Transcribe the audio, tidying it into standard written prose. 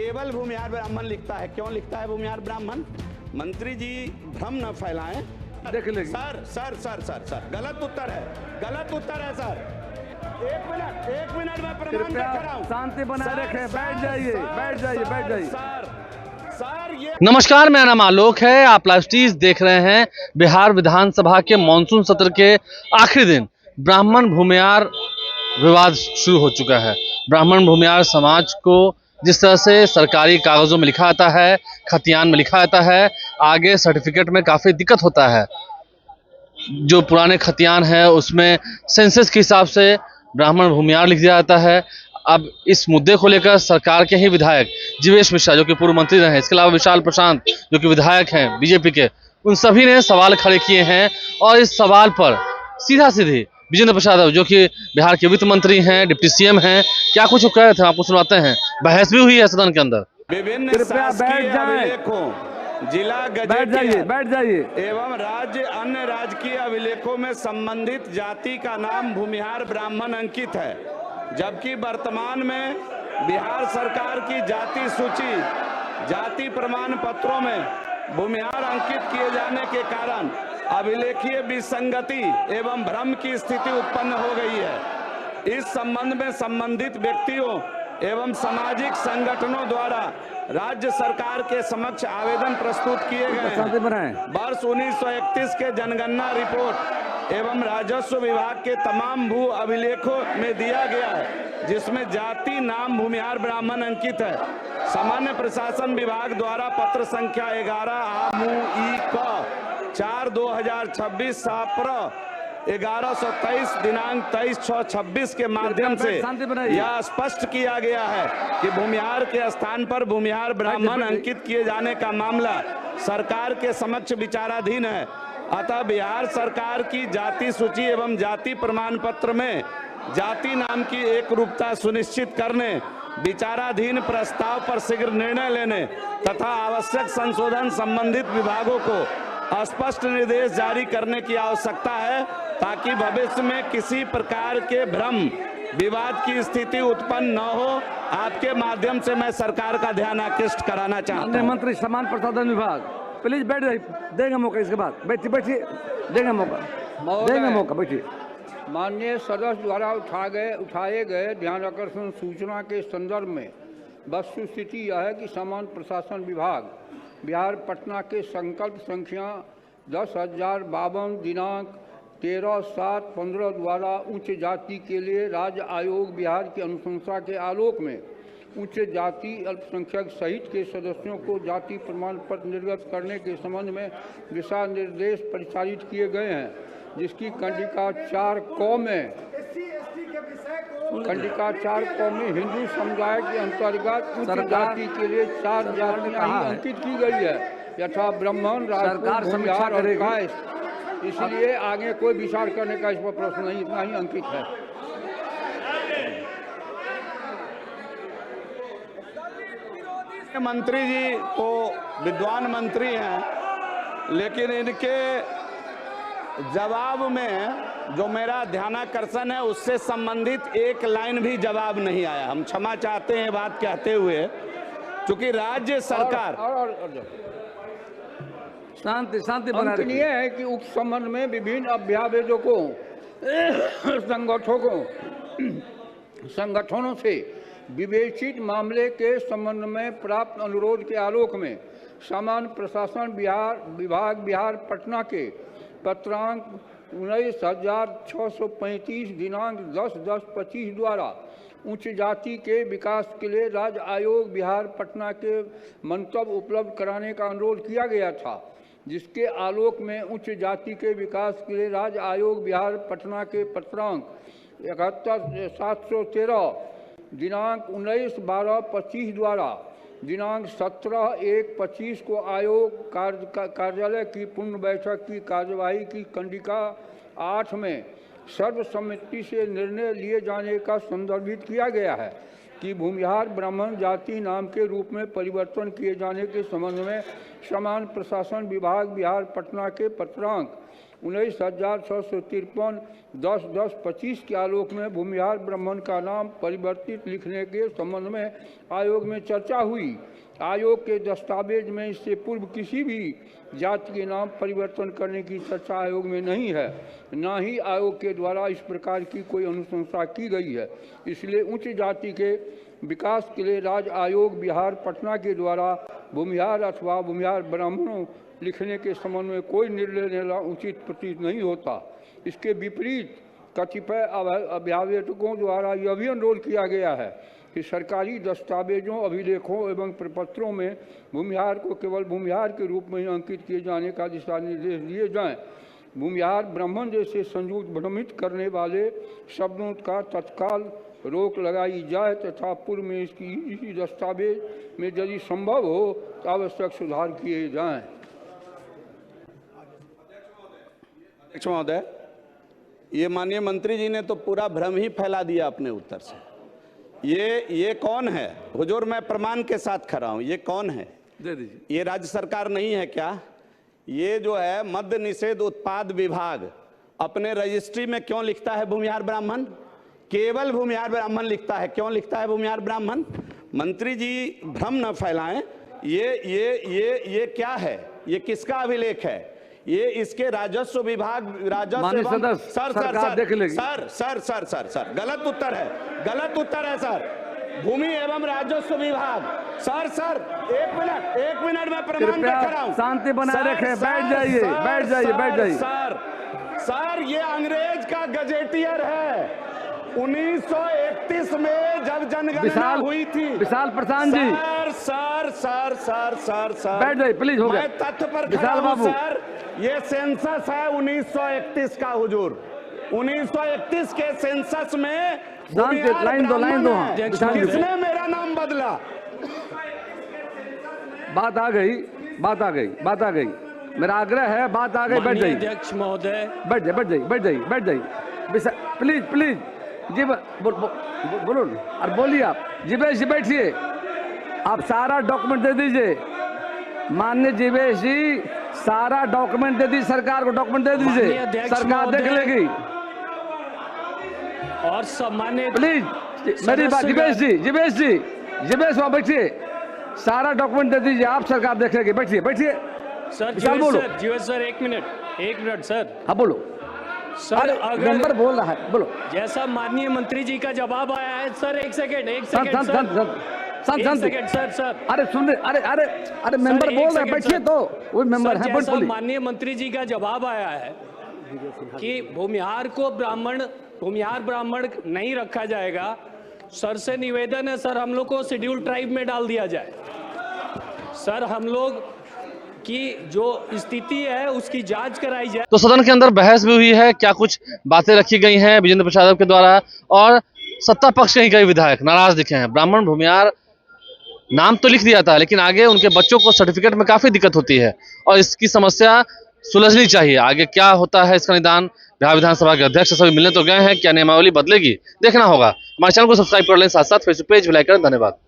केवल भूमिहार ब्राह्मण लिखता है। क्यों लिखता है भूमिहार ब्राह्मण? मंत्री जी भ्रम न फैलाएं। देख लेंगे। सर गलत उत्तर है सर। एक मिनट में प्रमाण देख रहा हूं। शांति बनाए रखें। बैठ जाइए। सर ये नमस्कार, मेरा नाम आलोक है। आप लाइव स्टीज देख रहे हैं। बिहार विधानसभा के मानसून सत्र के आखिरी दिन ब्राह्मण भूमिहार विवाद शुरू हो चुका है। ब्राह्मण भूमिहार समाज को जिस तरह से सरकारी कागजों में लिखा आता है, खतियान में लिखा आता है, आगे सर्टिफिकेट में काफ़ी दिक्कत होता है। जो पुराने खतियान है उसमें सेंसस के हिसाब से ब्राह्मण भूमिहार लिख दिया जाता है। अब इस मुद्दे को लेकर सरकार के ही विधायक जीवेश मिश्रा, जो कि पूर्व मंत्री रहे, इसके अलावा विशाल प्रशांत, जो कि विधायक हैं बीजेपी के, उन सभी ने सवाल खड़े किए हैं। और इस सवाल पर सीधी विजेंद्र प्रसाद, जो कि बिहार के वित्त मंत्री हैं, डिप्टी सीएम हैं, क्या कुछ कह रहे थे, आपको सुनाते हैं। बहस भी हुई है सदन के अंदर। विभिन्न शासकीय अभिलेखों, जिला गजेटियर बैठ जाइए एवं राज्य अन्य राजकीय अभिलेखों में संबंधित जाति का नाम भूमिहार ब्राह्मण अंकित है, जबकि वर्तमान में बिहार सरकार की जाति सूची, जाति प्रमाण पत्रों में भूमिहार अंकित किए जाने के कारण अभिलेखीय विसंगति एवं भ्रम की स्थिति उत्पन्न हो गई है। इस संबंध में संबंधित व्यक्तियों एवं सामाजिक संगठनों द्वारा राज्य सरकार के समक्ष आवेदन प्रस्तुत किए गए हैं। वर्ष 1931 के जनगणना रिपोर्ट एवं राजस्व विभाग के तमाम भू अभिलेखों में दिया गया है, जिसमें जाति नाम भूमिहार ब्राह्मण अंकित है। सामान्य प्रशासन विभाग द्वारा पत्र संख्या 11/4/2026 साप्र 1123 दिनांक 23/6/26 के माध्यम से यह स्पष्ट किया गया है कि भूमिहार के स्थान पर भूमिहार ब्राह्मण अंकित किए जाने का मामला सरकार के समक्ष विचाराधीन है। अतः बिहार सरकार की जाति सूची एवं जाति प्रमाण पत्र में जाति नाम की एक रूपता सुनिश्चित करने, विचाराधीन प्रस्ताव पर शीघ्र निर्णय लेने तथा आवश्यक संशोधन संबंधित विभागों को स्पष्ट निर्देश जारी करने की आवश्यकता है, ताकि भविष्य में किसी प्रकार के भ्रम विवाद की स्थिति उत्पन्न न हो। आपके माध्यम से मैं सरकार का ध्यान आकृष्ट कराना चाहता हूं। मंत्री समान प्रसाधन विभाग, प्लीज बैठ जाइए, देंगे मौका। इसके बाद बैठिए, देंगे मौका, बैठिए। माननीय सदस्य द्वारा उठाए गए ध्यान आकर्षण सूचना के संदर्भ में वस्तुस्थिति यह है कि सामान्य प्रशासन विभाग बिहार पटना के संकल्प संख्या 10,052 दिनांक 13/7/15 द्वारा उच्च जाति के लिए राज्य आयोग बिहार की अनुशंसा के आलोक में उच्च जाति अल्पसंख्यक सहित के सदस्यों को जाति प्रमाण पत्र निर्गत करने के संबंध में दिशा निर्देश परिचालित किए गए हैं, जिसकी कंडिका 4 क में हिंदू समुदाय के अंतर्गत उच्च जाति के लिए 4 जातियां ही अंकित की गई है, यथा ब्राह्मण, राजपूत, भूमिहार और कायस्थ। इसलिए आगे कोई विचार करने का इस पर प्रश्न नहीं, इतना ही अंकित है। मंत्री जी तो विद्वान मंत्री हैं, लेकिन इनके जवाब में जो मेरा ध्यानाकर्षण है उससे संबंधित एक लाइन भी जवाब नहीं आया। हम क्षमा चाहते हैं बात कहते हुए, क्योंकि राज्य सरकार शांति बनाए रखिए। यह है कि उप संबंध में विभिन्न अभ्यावेदकों संगठनों से विवेचित मामले के संबंध में प्राप्त अनुरोध के आलोक में सामान्य प्रशासन विभाग बिहार पटना के पत्रांक 19,635 दिनांक 10/10/25 द्वारा उच्च जाति के विकास के लिए राज्य आयोग बिहार पटना के मंतव्य उपलब्ध कराने का अनुरोध किया गया था, जिसके आलोक में उच्च जाति के विकास के लिए राज्य आयोग बिहार पटना के पत्रांक 71/713 दिनांक 19/12/25 द्वारा दिनांक 17/1/25 को आयोग कार्यालय की पूर्ण बैठक की कार्यवाही की कंडिका 8 में सर्वसम्मति से निर्णय लिए जाने का संदर्भित किया गया है कि भूमिहार ब्राह्मण जाति नाम के रूप में परिवर्तन किए जाने के संबंध में सामान्य प्रशासन विभाग बिहार पटना के पत्रांक 19,753 10-10-25 के आलोक में भूमिहार ब्राह्मण का नाम परिवर्तित लिखने के संबंध में आयोग में चर्चा हुई। आयोग के दस्तावेज में इससे पूर्व किसी भी जाति के नाम परिवर्तन करने की चर्चा आयोग में नहीं है, न ही आयोग के द्वारा इस प्रकार की कोई अनुशंसा की गई है। इसलिए उच्च जाति के विकास के लिए राज्य आयोग बिहार पटना के द्वारा भूमिहार अथवा भूमिहार ब्राह्मणों लिखने के संबंध में कोई निर्णय लेना उचित प्रतीत नहीं होता। इसके विपरीत कतिपय अभिभावकों द्वारा यह भी अनुरोध किया गया है कि सरकारी दस्तावेजों, अभिलेखों एवं प्रपत्रों में भूमिहार को केवल भूमिहार के रूप में ही अंकित किए जाने का दिशा निर्देश दिए जाएं। भूमिहार ब्राह्मण जैसे संयुक्त भ्रमित करने वाले शब्दों का तत्काल रोक लगाई जाए तथा पूर्व में इसी दस्तावेज में यदि संभव हो तो आवश्यक सुधार किए जाएं। अध्यक्ष महोदय, ये माननीय मंत्री जी ने तो पूरा भ्रम ही फैला दिया अपने उत्तर से। ये कौन है? हुजूर, मैं प्रमाण के साथ खड़ा हूं। ये कौन है? दे दीजिए। ये राज्य सरकार नहीं है क्या? ये जो है मद्य निषेध उत्पाद विभाग अपने रजिस्ट्री में क्यों लिखता है भूमिहार ब्राह्मण? केवल भूमिहार ब्राह्मण लिखता है। क्यों लिखता है भूमिहार ब्राह्मण? मंत्री जी भ्रम न फैलाएं। ये क्या है? ये किसका अभिलेख है? ये इसके राजस्व विभाग सर गलत उत्तर है सर। भूमि एवं राजस्व विभाग सर एक मिनट में प्रमाण देख रहा हूं। शांति बनाए रखें। बैठ जाइए। सर ये अंग्रेज का गजेटियर है। 1931 में जब जनगणना हुई थी। विशाल प्रशांत जी। सर बैठ जाइए प्लीज। हो गया। मैं तथ्य पर खड़ा हूं सर। ये सेंसस है 1931 का हुजूर। 1931 के सेंसस में लाइन दो किसने मेरा नाम बदला? बात आ गई। मेरा आग्रह है, बात आ गई। बैठ जाइए अध्यक्ष महोदय। बैठ जाइए। प्लीज जी बोलो और बोलिए आप। जीवेश जी बैठिए। आप सारा डॉक्यूमेंट दे दीजिए। माननीय जीवेश जी, सारा डॉक्यूमेंट दे दीजिए सरकार को। डॉक्यूमेंट दे दीजिए, सरकार देख लेगी। और सम्मानित प्लीज मेरी बात। जीवेश वहाँ बैठिए। सारा डॉक्यूमेंट दे दीजिए आप, सरकार देख लेगी। बैठिए सर। जीवेश सर एक मिनट सर। हाँ बोलो सर। अगर नंबर बोल रहा है, बोलो। जैसा माननीय मंत्री जी का जवाब आया है सर। एक सेकंड सर। अरे सुन अरे मेंबर बोल रहे हैं। बैठिए तो वो मेंबर है। जैसा माननीय मंत्री जी का जवाब आया है कि भूमिहार ब्राह्मण नहीं रखा जाएगा। सर से निवेदन है सर, हम लोग को शेड्यूल ट्राइब में डाल दिया जाए। सर हम लोग की जो स्थिति है उसकी जांच कराई जाए। तो सदन के अंदर बहस भी हुई है, क्या कुछ बातें रखी गई हैं विजेंद्र प्रसाद यादव के द्वारा, और सत्ता पक्ष के ही कई विधायक नाराज दिखे हैं। ब्राह्मण भूमिहार नाम तो लिख दिया था, लेकिन आगे उनके बच्चों को सर्टिफिकेट में काफी दिक्कत होती है और इसकी समस्या सुलझनी चाहिए। आगे क्या होता है इसका निदान बिहार विधानसभा के अध्यक्ष सभी मिलने तो गए हैं, क्या नियमावली बदलेगी देखना होगा। हमारे चैनल को सब्सक्राइब कर लें, साथ साथ फेसबुक पेज भी लाइक करें। धन्यवाद।